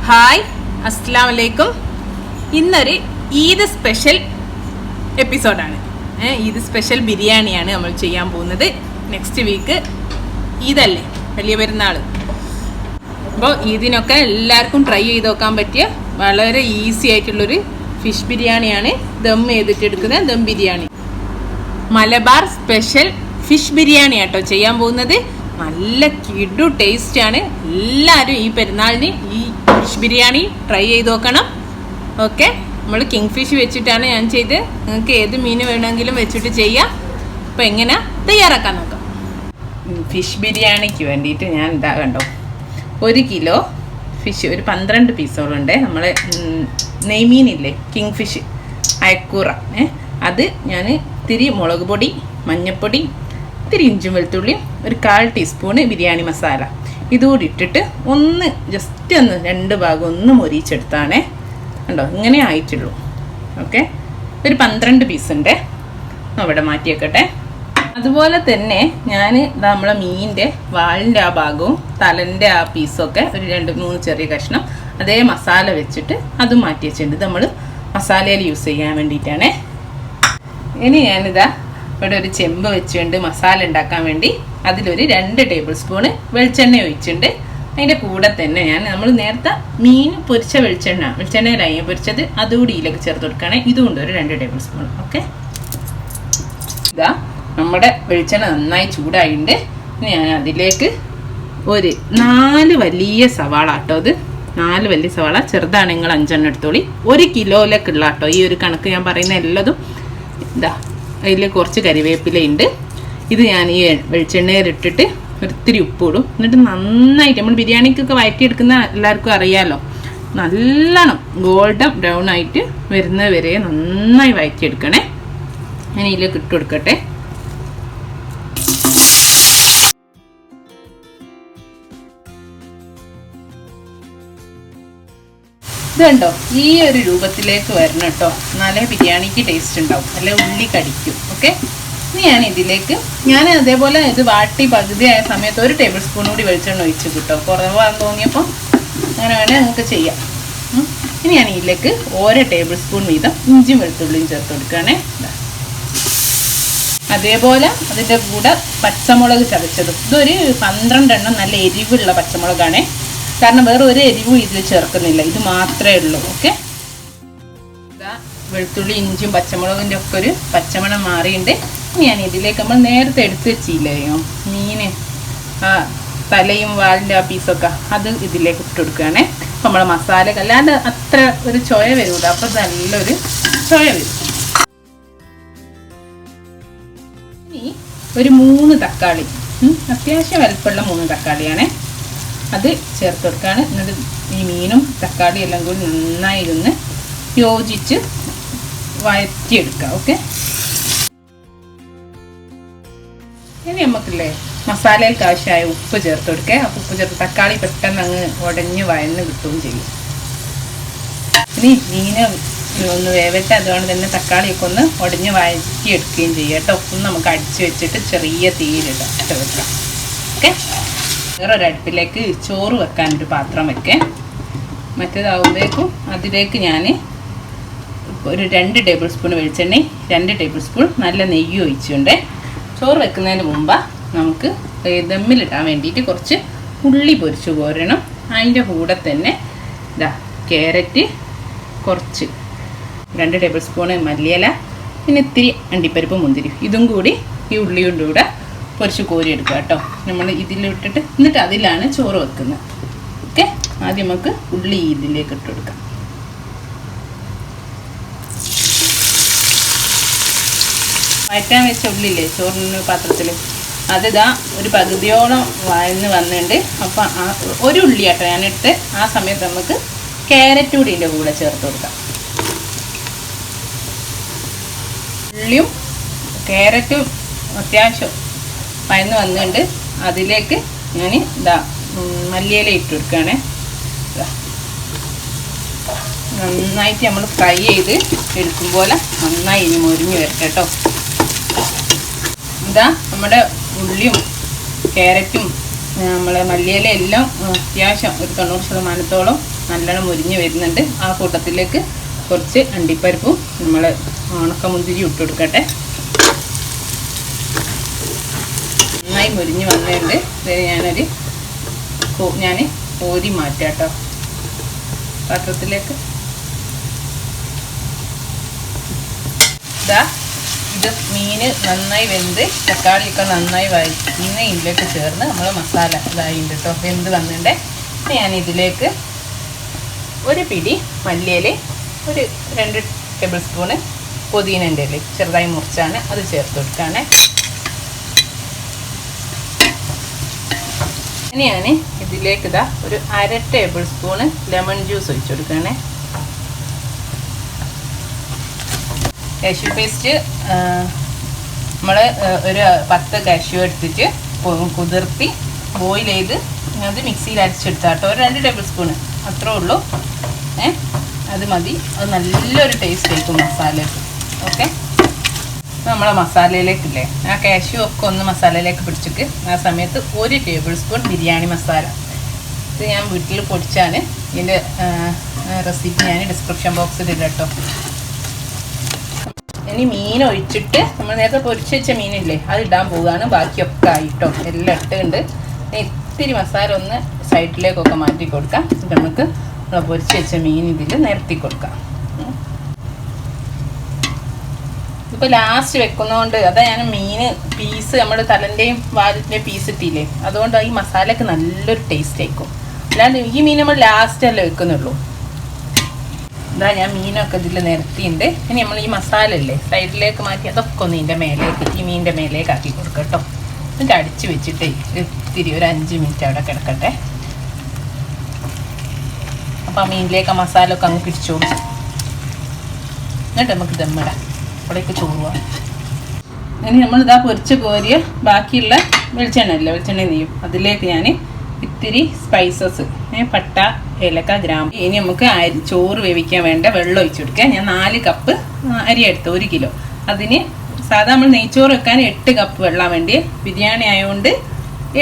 Hi, അസ്സലാമു അലൈക്കും. ഇന്നൊരു ഈദ് സ്പെഷ്യൽ എപ്പിസോഡാണ്. ഈദ് സ്പെഷ്യൽ ബിരിയാണിയാണ് നമ്മൾ ചെയ്യാൻ പോകുന്നത്. നെക്സ്റ്റ് വീക്ക് ഈദല്ലേ, വലിയ പെരുന്നാൾ. അപ്പോൾ ഈദിനൊക്കെ എല്ലാവർക്കും ട്രൈ ചെയ്ത് നോക്കാൻ പറ്റിയ വളരെ ഈസി ആയിട്ടുള്ളൊരു ഫിഷ് ബിരിയാണിയാണ് ദം ചെയ്തിട്ടെടുക്കുന്ന ദം ബിരിയാണി. മലബാർ സ്പെഷ്യൽ ഫിഷ് ബിരിയാണി ആട്ടോ ചെയ്യാൻ പോകുന്നത്. നല്ല കിടു ടേസ്റ്റാണ്. എല്ലാവരും ഈ പെരുന്നാളിന് ഈ ഫിഷ് ബിരിയാണി ട്രൈ ചെയ്ത് നോക്കണം. ഓക്കെ, നമ്മൾ കിങ് ഫിഷ് വെച്ചിട്ടാണ് ഞാൻ ചെയ്ത്. നിങ്ങൾക്ക് ഏത് മീൻ വേണമെങ്കിലും വെച്ചിട്ട് ചെയ്യാം. അപ്പോൾ എങ്ങനെ തയ്യാറാക്കാൻ നോക്കാം. ഫിഷ് ബിരിയാണിക്ക് വേണ്ടിയിട്ട് ഞാൻ ഇതാ കണ്ടോ, 1 കിലോ ഫിഷ്, ഒരു 12 പീസോളുണ്ട്. നമ്മൾ നെയ്മീനില്ലേ, കിങ് ഫിഷ് അയക്കൂറ, അത് ഞാൻ ഇത്തിരി മുളക് പൊടി, മഞ്ഞൾപ്പൊടി, ഇത്തിരി ഇഞ്ചും വെളുത്തുള്ളിയും, ഒരു 1/4 ടീസ്പൂണ് ബിരിയാണി മസാല ഇതുകൂടി ഇട്ടിട്ട് ഒന്ന് ജസ്റ്റ് ഒന്ന് 2 ഭാഗം ഒന്ന് മൊരിച്ചെടുത്താണേ. കണ്ടോ, ഇങ്ങനെ ആയിട്ടുള്ളൂ. ഓക്കെ, ഒരു 12 പീസുണ്ട്. അവിടെ മാറ്റിയേക്കട്ടെ. അതുപോലെ തന്നെ ഞാൻ നമ്മളെ മീനിൻ്റെ വാലിൻ്റെ ആ ഭാഗവും തലൻ്റെ ആ പീസൊക്കെ ഒരു 2-3 ചെറിയ കഷ്ണം അതേ മസാല വെച്ചിട്ട് അതും മാറ്റി വെച്ചിട്ടുണ്ട്. ഇത് നമ്മൾ മസാലയിൽ യൂസ് ചെയ്യാൻ വേണ്ടിയിട്ടാണ്. ഇനി ഞാനിതാ ഇവിടെ ഒരു ചെമ്പ് വെച്ചുകൊണ്ട് മസാല ഉണ്ടാക്കാൻ വേണ്ടി അതിലൊരു 2 ടേബിൾ സ്പൂണ് വെളിച്ചെണ്ണ ഒഴിച്ചിട്ടുണ്ട്. അതിൻ്റെ കൂടെ തന്നെ നമ്മൾ നേരത്തെ മീൻ പൊരിച്ച വെളിച്ചെണ്ണയിലായി പൊരിച്ചത് അതുകൂടി ഇതിലേക്ക് ചേർത്ത് കൊടുക്കുകയാണ്. ഇതുകൊണ്ട് ഒരു 2 ടേബിൾ സ്പൂൺ. ഓക്കെ, ഇതാ നമ്മുടെ വെളിച്ചെണ്ണ നന്നായി ചൂടായിട്ടുണ്ട്. ഇനി ഞാൻ അതിലേക്ക് ഒരു 4 വലിയ സവാള ആട്ടോ, അത് 4 വലിയ സവാള ചെറുതാണ്, നിങ്ങൾ 5 എടുത്തോളി. 1 കിലോയിലേക്കുള്ള ആട്ടോ ഈ ഒരു കണക്ക് ഞാൻ പറയുന്ന എല്ലാതും. ഇതാ അതിൽ കുറച്ച് കരിവേപ്പിലയുണ്ട്. ഇത് ഞാൻ ഈ വെളിച്ചെണ്ണയിലിട്ടിട്ട് ഒത്തിരി ഉപ്പിടും. എന്നിട്ട് നന്നായിട്ട് നമ്മൾ ബിരിയാണിക്കൊക്കെ വഴറ്റിയെടുക്കുന്ന എല്ലാവർക്കും അറിയാമല്ലോ, നല്ലോണം ഗോൾഡൻ ബ്രൗൺ ആയിട്ട് വരുന്നത് വരെ നന്നായി വഴറ്റിയെടുക്കണേ. ഞാൻ ഇതിലേക്ക് ഇട്ട് കൊടുക്കട്ടെ. ഇതുണ്ടോ, ഈ ഒരു രൂപത്തിലേക്ക് വരണം കേട്ടോ, എന്നാലേ ബിരിയാണിക്ക് ടേസ്റ്റ് ഉണ്ടാവും, അല്ലെ ഉള്ളി കടിക്കും. ഓക്കെ, ഇനി ഞാൻ അതേപോലെ ഇത് വാട്ടി പകുതിയായ സമയത്ത് 1 ടേബിൾ സ്പൂൺ കൂടി വെളിച്ചെണ്ണ ഒഴിച്ച് കിട്ടോ, കുറവാന്ന് തോന്നിയപ്പോൾ അങ്ങനെ വേണേൽ നിങ്ങൾക്ക് ചെയ്യാം. ഇനി ഞാൻ ഇതിലേക്ക് 1 ടേബിൾ സ്പൂൺ വീതം ഇഞ്ചിയും വെളുത്തുള്ളിയും ചേർത്ത് കൊടുക്കുകയാണേ. അതേപോലെ അതിൻ്റെ കൂടെ പച്ചമുളക് ചതച്ചതും, ഇതൊരു 12 എണ്ണം നല്ല എരിവുള്ള പച്ചമുളകാണേ. കാരണം വേറെ ഒരു എരിവും ഇതിൽ ചേർക്കുന്നില്ല, ഇത് മാത്രമേ ഉള്ളൂ. ഓക്കെ, ഇതാ വെളുത്തുള്ളി ഇഞ്ചിയും പച്ചമുളകിൻ്റെ ഒക്കെ ഒരു പച്ചമണം മാറിയുണ്ട്. ഞാൻ ഇതിലേക്ക് നമ്മൾ നേരത്തെ എടുത്ത് വെച്ചില്ലയോ മീന്, ആ തലയും വാലിൻ്റെ ആ പീസൊക്കെ, അത് ഇതിലേക്ക് ഇട്ട് കൊടുക്കുകയാണേ. അപ്പം നമ്മളെ മസാല അല്ലാണ്ട് അത്ര ഒരു ചൊയ വരില്ല, അപ്പം നല്ലൊരു ചൊയ വരും. ഇനി ഒരു 3 തക്കാളി, അത്യാവശ്യം വലുപ്പമുള്ള 3 തക്കാളിയാണേ, അത് ചേർത്ത് കൊടുക്കുകയാണ്. എന്നിട്ട് ഈ മീനും തക്കാളിയും എല്ലാം കൂടി നന്നായി ഇരുന്ന് യോജിച്ച് വഴറ്റിയെടുക്കുക. ഓക്കെ, ഇനി നമുക്കില്ലേ മസാലയ്ക്ക് ആവശ്യമായ ഉപ്പ് ചേർത്ത് കൊടുക്കുക. അപ്പോൾ ഉപ്പ് ചേർത്ത് തക്കാളി പെട്ടെന്ന് അങ്ങ് ഉടഞ്ഞ് വഴന്ന് കിട്ടുകയും ചെയ്യും. ഇനി മീന് ഒന്ന് വേവട്ടെ, അതുകൊണ്ട് തന്നെ തക്കാളിയൊക്കെ ഒന്ന് ഉടഞ്ഞ് വഴറ്റിയെടുക്കുകയും ചെയ്യുക കേട്ടോ. ഒന്ന് നമുക്ക് അടിച്ച് വെച്ചിട്ട് ചെറിയ തീയിലിടാം വെക്കാം. ഓക്കെ, വേറൊരടുപ്പിലേക്ക് ചോറ് വെക്കാനൊരു പാത്രം വെക്കേ. മറ്റേതാവുമ്പോഴേക്കും അതിലേക്ക് ഞാൻ ഒരു 2 ടേബിൾ സ്പൂൺ വെളിച്ചെണ്ണയും 2 ടേബിൾ സ്പൂൺ നല്ല നെയ്യ് ഒഴിച്ചുകൊണ്ട് ചോറ് വെക്കുന്നതിന് മുമ്പ് നമുക്ക് ദമ്മിലിടാൻ വേണ്ടിയിട്ട് കുറച്ച് ഉള്ളി പൊരിച്ച് കോരണം. അതിൻ്റെ കൂടെ തന്നെ ഇതാ ക്യാരറ്റ്, കുറച്ച് 2 ടേബിൾ സ്പൂണ് മല്ലിയില, പിന്നെ ഇത്തിരി അണ്ടിപ്പരിപ്പ് മുന്തിരി, ഇതും കൂടി ഈ ഉള്ളിയുടെ കൂടെ പൊരിച്ച് കോരിയെടുക്കുക കേട്ടോ. നമ്മൾ ഇതിലിട്ടിട്ട് എന്നിട്ട് അതിലാണ് ചോറ് വെക്കുന്നത്. ഓക്കെ, ആദ്യം നമുക്ക് ഉള്ളി ഇതിലേക്ക് ഇട്ട് കൊടുക്കാം. വഴറ്റാൻ വെച്ച ഉള്ളില്ലേ ചോറിന് പാത്രത്തിൽ, അതിതാ ഒരു പകുതിയോളം വഴന്ന് വന്നിട്ടുണ്ട്. അപ്പം ഒരു ഉള്ളി ആട്ടോ ഞാനിട്ട്. ആ സമയത്ത് നമുക്ക് ക്യാരറ്റ് കൂടി ഇതിൻ്റെ കൂടെ ചേർത്ത് കൊടുക്കാം. ഉള്ളിയും ക്യാരറ്റും അത്യാവശ്യം വഴന്ന് വന്നിട്ടുണ്ട്. അതിലേക്ക് ഞാൻ ഇതാ മല്ലിയില ഇട്ട് കൊടുക്കുകയാണേ. നന്നായിട്ട് നമ്മൾ ഫ്രൈ ചെയ്ത് എടുക്കുമ്പോൾ നന്നായി ഇനി മൊരിഞ്ഞ് വരട്ടെ കേട്ടോ. ഇതാ നമ്മുടെ ഉള്ളിയും ക്യാരറ്റും നമ്മളെ മല്ലിയില എല്ലാം അത്യാവശ്യം ഒരു 90% നല്ലോണം മുരിഞ്ഞ് വരുന്നുണ്ട്. ആ കൂട്ടത്തിലേക്ക് കുറച്ച് അണ്ടിപ്പരിപ്പും നമ്മൾ ഉണക്കമുന്തിരി ഇട്ട് കൊടുക്കട്ടെ. നന്നായി മുരിഞ്ഞ് വന്നിട്ടുണ്ട്. ഞാൻ കോരി മാറ്റാം കേട്ടോ പാത്രത്തിലേക്ക്. ഇത് മീൻ നന്നായി വെന്ത് തക്കാളിയൊക്കെ നന്നായി വഴറ്റുന്ന ഇതിലേക്ക് ചേർന്ന് നമ്മൾ മസാല ഇതായിട്ടുണ്ട് കേട്ടോ, വെന്ത് വന്നിട്ടുണ്ട്. ഞാൻ ഇതിലേക്ക് ഒരു പിടി മല്ലിയില, ഒരു 2 ടേബിൾ സ്പൂണ് പുതിനൻ്റെ ഇല ചെറുതായി മുറിച്ചാണ് അത് ചേർത്ത് കൊടുക്കുകയാണ്. ഇനി ഞാൻ ഇതിലേക്ക് ഒരു 1/2 ടേബിൾ സ്പൂണ് ലെമൺ ജ്യൂസ് ഒഴിച്ചു കൊടുക്കുകയാണ്. കാഷ്യൂ പേസ്റ്റ് നമ്മൾ ഒരു 10 കാഷ്യൂ എടുത്തിട്ട് കുതിർത്തി ബോയിൽ ചെയ്ത് അത് മിക്സിയിൽ അരച്ചെടുത്താട്ടോ. ഒരു 2 ടേബിൾ സ്പൂണ് അത്രേ ഉള്ളൂ. അത് മതി. അത് നല്ലൊരു ടേസ്റ്റ് ആയിരിക്കും മസാലയ്ക്ക്. ഓക്കെ, നമ്മളെ മസാലയിലേക്കില്ലേ ആ കാഷ്യൂ ഒക്കെ ഒന്ന് മസാലയിലേക്ക് പിടിച്ചിട്ട് ആ സമയത്ത് 1 ടേബിൾ സ്പൂൺ ബിരിയാണി മസാല ഇത് ഞാൻ വീട്ടിൽ പൊടിച്ചാണ്. ഇതിൻ്റെ റെസിപ്പി ഞാൻ ഡിസ്ക്രിപ്ഷൻ ബോക്സിൽ ഇടാം കേട്ടോ. ഇനി മീൻ ഒഴിച്ചിട്ട് നമ്മൾ നേരത്തെ പൊരിച്ച് വെച്ച മീനില്ലേ അത് ഇടാൻ പോവുകയാണ്. ബാക്കിയൊക്കെ ആയിട്ടോ, എല്ലാം ഇട്ടുണ്ട്. ഇത്തിരി മസാല ഒന്ന് സൈഡിലേക്കൊക്കെ മാറ്റി കൊടുക്കാം. നമുക്ക് പൊരിച്ച് വെച്ച മീൻ ഇതിൽ നിരത്തി കൊടുക്കാം. ഇപ്പോൾ ലാസ്റ്റ് വെക്കുന്നതുകൊണ്ട് അതാ ഞാൻ മീൻ പീസ് നമ്മൾ തലൻ്റെയും വാലിൻ്റെയും പീസ് ഇട്ടില്ലേ, അതുകൊണ്ട് ഈ മസാലയ്ക്ക് നല്ലൊരു ടേസ്റ്റ് ആയിരിക്കും. അല്ലാണ്ട് ഈ മീൻ നമ്മൾ ലാസ്റ്റല്ലേ വെക്കുന്നുള്ളൂ. ഇതാ ഞാൻ മീനൊക്കെ ഇതിൽ നിരത്തിയിട്ടുണ്ട്. ഇനി നമ്മൾ ഈ മസാല ഇല്ലേ സൈഡിലേക്ക് മാറ്റി അതൊക്കെ ഒന്ന് ഇതിൻ്റെ മേലേക്ക് ഈ മീനിൻ്റെ മേലേക്ക് ആക്കി കൊടുക്കാം കേട്ടോ. എന്നിട്ട് അടിച്ച് വെച്ചിട്ട് ഇത്തിരി ഒരു 5 മിനിറ്റ് അവിടെ കിടക്കട്ടെ. അപ്പോൾ ആ മീനിലേക്ക് ആ മസാല ഒക്കെ അങ്ങ് പിടിച്ചോളൂ. എന്നിട്ട് നമുക്ക് ദമ്മിടാം. അവിടേക്ക് ചോറുക. ഇനി നമ്മളിതാ പൊരിച്ച് കോരിയ ബാക്കിയുള്ള വെളിച്ചെണ്ണ നെയ്യും അതിലേക്ക് ഞാൻ ഇത്തിരി സ്പൈസസ് പട്ട, ഏലക്ക, ഗ്രാമ്പു. ഇനി നമുക്ക് ചോറ് വേവിക്കാൻ വേണ്ട വെള്ളം ഒഴിച്ചു കൊടുക്കുക. ഞാൻ 4 കപ്പ് അരി എടുത്തു, 1 കിലോ. അതിന് സാധാ നമ്മൾ നെയ്ച്ചോറ് വെക്കാൻ 8 കപ്പ് വെള്ളം വേണ്ടി. ബിരിയാണി ആയതുകൊണ്ട്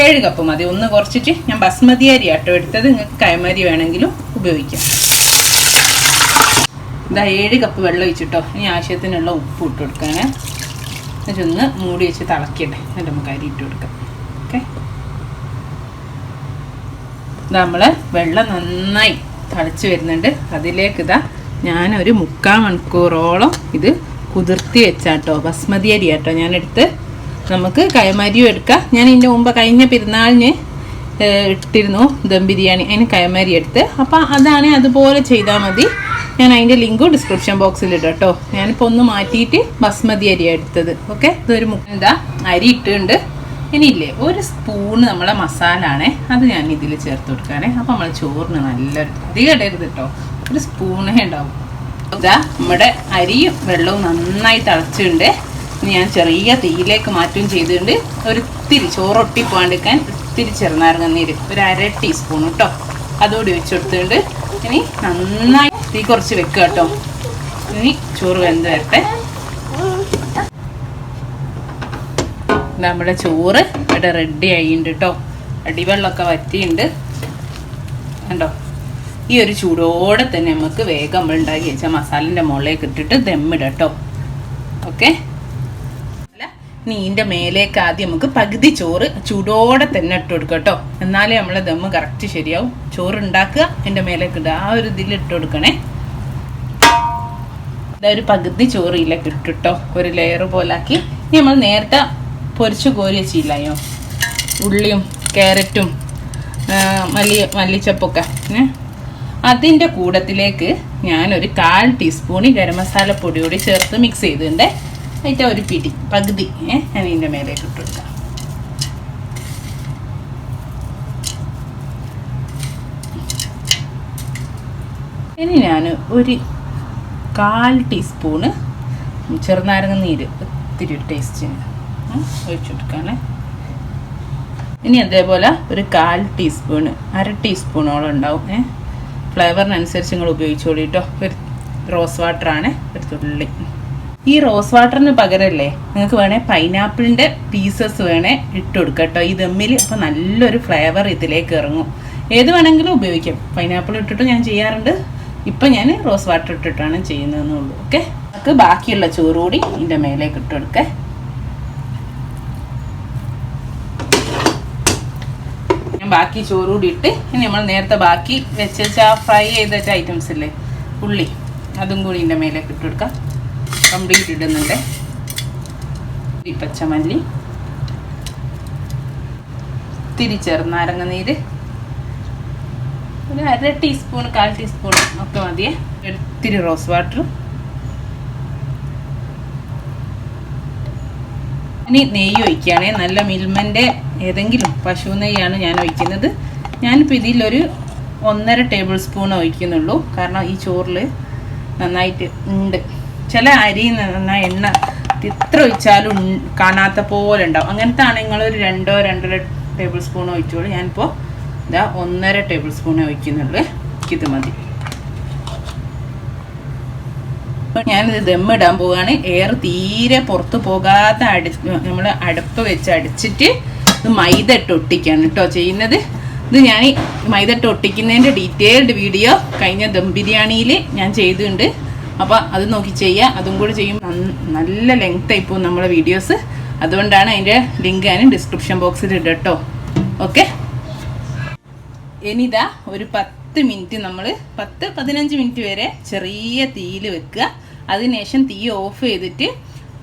7 കപ്പ് മതി. ഒന്ന് കുറച്ചിട്ട് ഞാൻ ബസ്മതി അരി ആട്ടോ എടുത്തത്. നിങ്ങൾക്ക് കൈമരി വേണമെങ്കിലും ഉപയോഗിക്കാം. ഇതാ 7 കപ്പ് വെള്ളം ഒഴിച്ചിട്ടോ. ഇനി ആവശ്യത്തിനുള്ള ഉപ്പ് ഇട്ട് കൊടുക്കുകയാണ്. എന്നിട്ടൊന്ന് മൂടി വെച്ച് തിളക്കട്ടെ. എന്നിട്ട് നമുക്ക് അരി ഇട്ട് കൊടുക്കാം. ഓക്കെ, നമ്മൾ വെള്ളം നന്നായി തിളച്ച് വരുന്നുണ്ട്. അതിലേക്ക് ഞാനൊരു 3/4 മണിക്കൂറോളം ഇത് കുതിർത്തി വെച്ചാട്ടോ. ബസ്മതി അരി ആട്ടോ ഞാനെടുത്ത്. നമുക്ക് കൈമരിയും എടുക്കാം. ഞാൻ ഇതിൻ്റെ മുമ്പ് കഴിഞ്ഞ പെരുന്നാളിന് ഇട്ടിരുന്നു ദം ബിരിയാണി, അതിന് കൈമരി എടുത്ത്. അപ്പം അതാണ് അതുപോലെ ചെയ്താൽ മതി. ഞാൻ അതിൻ്റെ ലിങ്ക് ഡിസ്ക്രിപ്ഷൻ ബോക്സിൽ ഇടാം കേട്ടോ. ഞാനിപ്പോൾ ഒന്ന് മാറ്റിയിട്ട് ബസ്മതി അരിയാണ് എടുത്തത്. ഓക്കെ, ഇതൊരു അരി ഇട്ടുണ്ട്. ഇനിയില്ലേ 1 സ്പൂണ് നമ്മളെ മസാല ആണേ, അത് ഞാൻ ഇതിൽ ചേർത്ത് കൊടുക്കാനേ. അപ്പം നമ്മൾ ചോറിന് നല്ലൊരു അധികം ഇടരുത് കേട്ടോ, 1 സ്പൂണേ ഉണ്ടാവും. ഇതാ നമ്മുടെ അരിയും വെള്ളവും നന്നായി തിളച്ചിട്ടുണ്ട്. ഇനി ഞാൻ ചെറിയ തീയിലേക്ക് മാറ്റുകയും ചെയ്തിട്ടുണ്ട്. ഒരിത്തിരി ചോറൊട്ടി പോകാണ്ടിരിക്കാൻ ഇത്തിരി ചെറുനാരങ്ങ നീര് ഒരു 1/2 ടീസ്പൂൺ കേട്ടോ അതുകൂടി വെച്ച് കൊടുത്തിട്ടുണ്ട്. ഇനി നന്നായി തീ കുറച്ച് വെക്കുക കേട്ടോ. ഇനി ചോറ് വെന്ത് വരട്ടെ. നമ്മുടെ ചോറ് ഇവിടെ റെഡി ആയിട്ടുണ്ട് കേട്ടോ. അടിവെള്ളമൊക്കെ വറ്റിയുണ്ട് കണ്ടോ. ഈ ഒരു ചൂടോടെ തന്നെ നമുക്ക് വേഗം നമ്മൾ ഉണ്ടാക്കി വെച്ചാൽ മസാലൻ്റെ മുകളിലേക്ക് ഇട്ടിട്ട് ദമ്മിടാം കേട്ടോ. ഓക്കെ, ഇനി ഇതിൻ്റെ മേലേക്ക് ആദ്യം നമുക്ക് പകുതി ചോറ് ചൂടോടെ തന്നെ ഇട്ട് കൊടുക്കുക കേട്ടോ. എന്നാലേ നമ്മളെ ദമ്മ് കറക്റ്റ് ശരിയാവും. ചോറ് ഉണ്ടാക്കുക, അതിൻ്റെ മേലേക്ക് ഇടുക, ആ ഒരു ഇതിൽ ഇട്ട് കൊടുക്കണേ. ഇതൊരു പകുതി ചോറ് ഇതിലേക്ക് ഇട്ടിട്ടോ, ഒരു ലെയർ പോലാക്കി. ഇനി നമ്മൾ നേരത്തെ പൊരിച്ച് കോരി വെച്ചില്ലായോ ഉള്ളിയും ക്യാരറ്റും മല്ലിച്ചപ്പൊക്കെ, അതിൻ്റെ കൂടത്തിലേക്ക് ഞാനൊരു 1/4 ടീസ്പൂൺ ഗരം മസാല പൊടി കൂടി ചേർത്ത് മിക്സ് ചെയ്തിട്ടുണ്ട്. അതിൻ്റെ ഒരു പിടി പകുതി ഞാൻ ഇതിൻ്റെ മേലേക്ക് ഇട്ട് കൊടുക്കാം. ഇനി ഞാൻ ഒരു 1/4 ടീസ്പൂണ് ചെറുനാരങ്ങ നീര് ഒത്തിരി ടേസ്റ്റിന് ഒഴിച്ചു കൊടുക്കാനേ. ഇനി അതേപോലെ ഒരു 1/4 ടീസ്പൂണ് 1/2 ടീസ്പൂണോളം ഉണ്ടാവും. ഫ്ലേവറിനനുസരിച്ച് നിങ്ങൾ ഉപയോഗിച്ചോളൂ കേട്ടോ. ഒരു റോസ് വാട്ടറാണ്, ഒരു തുള്ളി. ഈ റോസ് വാട്ടറിന് പകരമല്ലേ നിങ്ങൾക്ക് വേണേൽ പൈനാപ്പിളിൻ്റെ പീസസ് വേണേൽ ഇട്ട് കൊടുക്കുക കേട്ടോ ഈ ദമ്മിൽ. അപ്പോൾ നല്ലൊരു ഫ്ലേവർ ഇതിലേക്ക് ഇറങ്ങും. ഏത് വേണമെങ്കിലും ഉപയോഗിക്കാം. പൈനാപ്പിൾ ഇട്ടിട്ട് ഞാൻ ചെയ്യാറുണ്ട്. ഇപ്പം ഞാൻ റോസ് വാട്ടർ ഇട്ടിട്ടാണ് ചെയ്യുന്നതെന്നുള്ളൂ. ഓക്കെ, നമുക്ക് ബാക്കിയുള്ള ചോറ് കൂടി ഇതിൻ്റെ മേലേക്ക് ഇട്ടെടുക്കേ. ഞാൻ ബാക്കി ചോറ് കൂടി ഇട്ട് ഇനി നമ്മൾ നേരത്തെ ബാക്കി വെച്ചാൽ ഫ്രൈ ചെയ്ത ഐറ്റംസ് ഇല്ലേ, ഉള്ളി, അതും കൂടി ഇതിൻ്റെ മേലേക്ക് ഇട്ടെടുക്കാം. കംപ്ലീറ്റ് ഇടുന്നുണ്ട്. ഈ പച്ചമല്ലി, ഇത്തിരി ചെറുനാരങ്ങ നീര്, ഒരു 1/2 ടീസ്പൂൺ 1/4 ടീസ്പൂൺ ഒക്കെ മതിയേ. ഇത്തിരി റോസ് വാട്ടർ. ഇനി നെയ്യ് ഒഴിക്കുകയാണേ. നല്ല മിൽമൻ്റെ ഏതെങ്കിലും പശു നെയ്യാണ് ഞാൻ ഒഴിക്കുന്നത്. ഞാനിപ്പോൾ ഇതിലൊരു 1.5 ടേബിൾ സ്പൂൺ ഒഴിക്കുന്നുള്ളൂ. കാരണം ഈ ചോറിൽ നന്നായിട്ട് ഉണ്ട്. ചില അരി നന്നായി എണ്ണ ഇത്ര ഒഴിച്ചാലും കാണാത്ത പോലെ ഉണ്ടാവും. അങ്ങനത്തെ ആണെങ്കിൽ നിങ്ങളൊരു 2-2.5 ടേബിൾ സ്പൂൺ ഒഴിച്ചോളൂ. ഞാനിപ്പോൾ ഇതാ 1.5 ടേബിൾ സ്പൂൺ ഒഴിക്കുന്നുള്ളൂ. ഇത് മതി. ഞാനിത് ദമ്മിടാൻ പോവുകയാണ്. എയർ തീരെ പുറത്ത് പോകാതെ നമ്മൾ അടുപ്പ് വെച്ച് അടിച്ചിട്ട് ഇത് മൈദ ഇട്ട് ഒട്ടിക്കാണ് കേട്ടോ ചെയ്യുന്നത്. ഇത് ഞാൻ മൈദ ഇട്ട് ഒട്ടിക്കുന്നതിൻ്റെ ഡീറ്റെയിൽഡ് വീഡിയോ കഴിഞ്ഞ ദം ബിരിയാണിയിൽ ഞാൻ ചെയ്തിട്ടുണ്ട്. അപ്പോൾ അത് നോക്കി ചെയ്യുക. അതും കൂടി ചെയ്യുമ്പോൾ നല്ല ലെങ്ത് ആയി പോകും നമ്മളെ വീഡിയോസ്. അതുകൊണ്ടാണ് അതിൻ്റെ ലിങ്ക് ഞാൻ ഡിസ്ക്രിപ്ഷൻ ബോക്സിൽ ഇടാം കേട്ടോ. ഓക്കെ, ഇനിതാ ഒരു 10 മിനിറ്റ് നമ്മൾ 10-15 മിനിറ്റ് വരെ ചെറിയ തീയിൽ വെക്കുക. അതിനുശേഷം തീ ഓഫ് ചെയ്തിട്ട്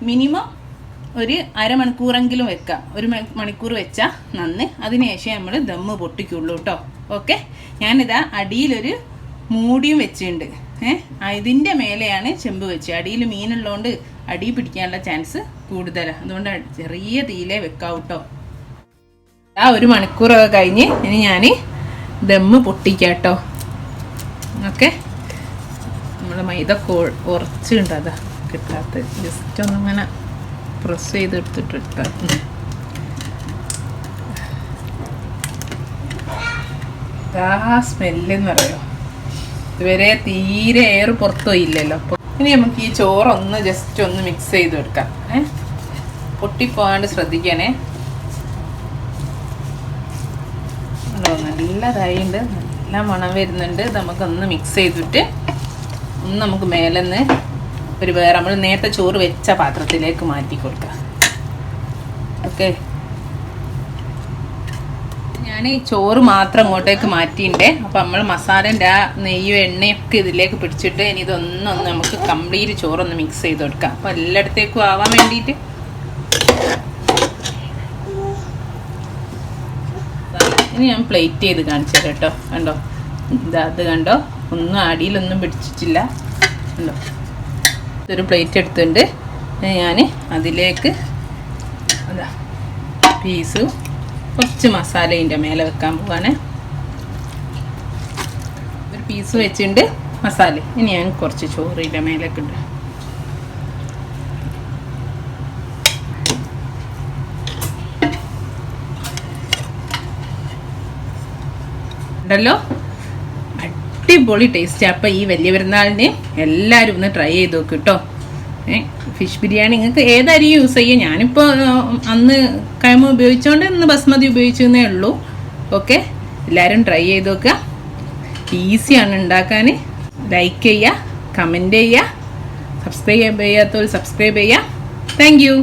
മിനിമം ഒരു അരമണിക്കൂറെങ്കിലും വെക്കുക. 1 മണിക്കൂർ വെച്ചാൽ നന്ന്. അതിനുശേഷം നമ്മൾ ദമ്മ് പൊട്ടിക്കുള്ളൂ കേട്ടോ. ഓക്കെ, ഞാനിതാ അടിയിലൊരു മൂടിയും വെച്ചിട്ടുണ്ട്. ഇതിൻ്റെ മേലെയാണ് ചെമ്പ് വെച്ച്. അടിയിൽ മീനുള്ളതുകൊണ്ട് അടി പിടിക്കാനുള്ള ചാൻസ് കൂടുതലാണ്. അതുകൊണ്ട് ചെറിയ തീയിലേ വെക്കാം കേട്ടോ. 1 മണിക്കൂറൊക്കെ കഴിഞ്ഞ് ഇനി ഞാൻ ദമ്മ് പൊട്ടിക്കാം കേട്ടോ. ഓക്കെ, നമ്മൾ മൈദ ഉറച്ചുണ്ട്, അതാ കിട്ടാത്ത. ജസ്റ്റ് ഒന്നിങ്ങനെ പ്രസ് ചെയ്തെടുത്തിട്ട് സ്മെല്ലെന്ന് പറയുമോ. ഇതുവരെ തീരെ എയർ പുറത്തു പോയില്ലല്ലോ. അപ്പോൾ ഇനി നമുക്ക് ഈ ചോറൊന്ന് ജസ്റ്റ് ഒന്ന് മിക്സ് ചെയ്ത് കൊടുക്കാം. പൊട്ടിപ്പോകാണ്ട് ശ്രദ്ധിക്കണേ. നല്ലതായിട്ടുണ്ട്, നല്ല മണം വരുന്നുണ്ട്. നമുക്കൊന്ന് മിക്സ് ചെയ്തിട്ട് ഒന്ന് നമുക്ക് മേലെന്ന് ഒരു വേറെ നമ്മൾ നേരത്തെ ചോറ് വെച്ച പാത്രത്തിലേക്ക് മാറ്റി കൊടുക്കാം. ഓക്കെ, ഞാൻ ഈ ചോറ് മാത്രം അങ്ങോട്ടേക്ക് മാറ്റിയിട്ടേ. അപ്പം നമ്മൾ മസാലേൻ്റെ ആ നെയ്യും എണ്ണയൊക്കെ ഇതിലേക്ക് പിടിച്ചിട്ട് ഇനി ഇതൊന്ന് നമുക്ക് കംപ്ലീറ്റ് ചോറൊന്ന് മിക്സ് ചെയ്ത് കൊടുക്കാം. അപ്പം എല്ലായിടത്തേക്കും ആവാൻ വേണ്ടിയിട്ട് ഇനി ഞാൻ പ്ലേറ്റ് ചെയ്ത് കാണിച്ചു തരാം കേട്ടോ. കണ്ടോ, അത് കണ്ടോ, ഒന്നും അടിയിലൊന്നും പിടിച്ചിട്ടില്ല. കണ്ടോ, ഇതൊരു പ്ലേറ്റ് എടുത്തിട്ടുണ്ട്. ഞാൻ അതിലേക്ക് അതാ പീസ് കുറച്ച് മസാല ഇതിൻ്റെ മേലെ വെക്കാൻ പോവാണ്. ഒരു പീസ് വെച്ചിട്ടുണ്ട് മസാല. ഇനി ഞാൻ കുറച്ച് ചോറ് ഇതിൻ്റെ മേലേക്ക് ഇടും. ഉണ്ടല്ലോ, അടിപൊളി ടേസ്റ്റ്. അപ്പം ഈ വലിയ പെരുന്നാളിന് എല്ലാവരും ഒന്ന് ട്രൈ ചെയ്ത് നോക്കും കേട്ടോ. ഫിഷ് ബിരിയാണി നിങ്ങൾക്ക് ഏതരി യൂസ് ചെയ്യുക. ഞാനിപ്പോൾ അന്ന് കൈമ ഉപയോഗിച്ചുകൊണ്ട് ഇന്ന് ബസ്മതി ഉപയോഗിച്ചെന്നേ ഉള്ളൂ. ഓക്കെ, എല്ലാവരും ട്രൈ ചെയ്ത് നോക്കുക. ഈസിയാണ് ഉണ്ടാക്കാൻ. ലൈക്ക് ചെയ്യുക, കമൻറ്റ് ചെയ്യുക, സബ്സ്ക്രൈബ് ചെയ്യാത്തവർ സബ്സ്ക്രൈബ് ചെയ്യുക. Thank you.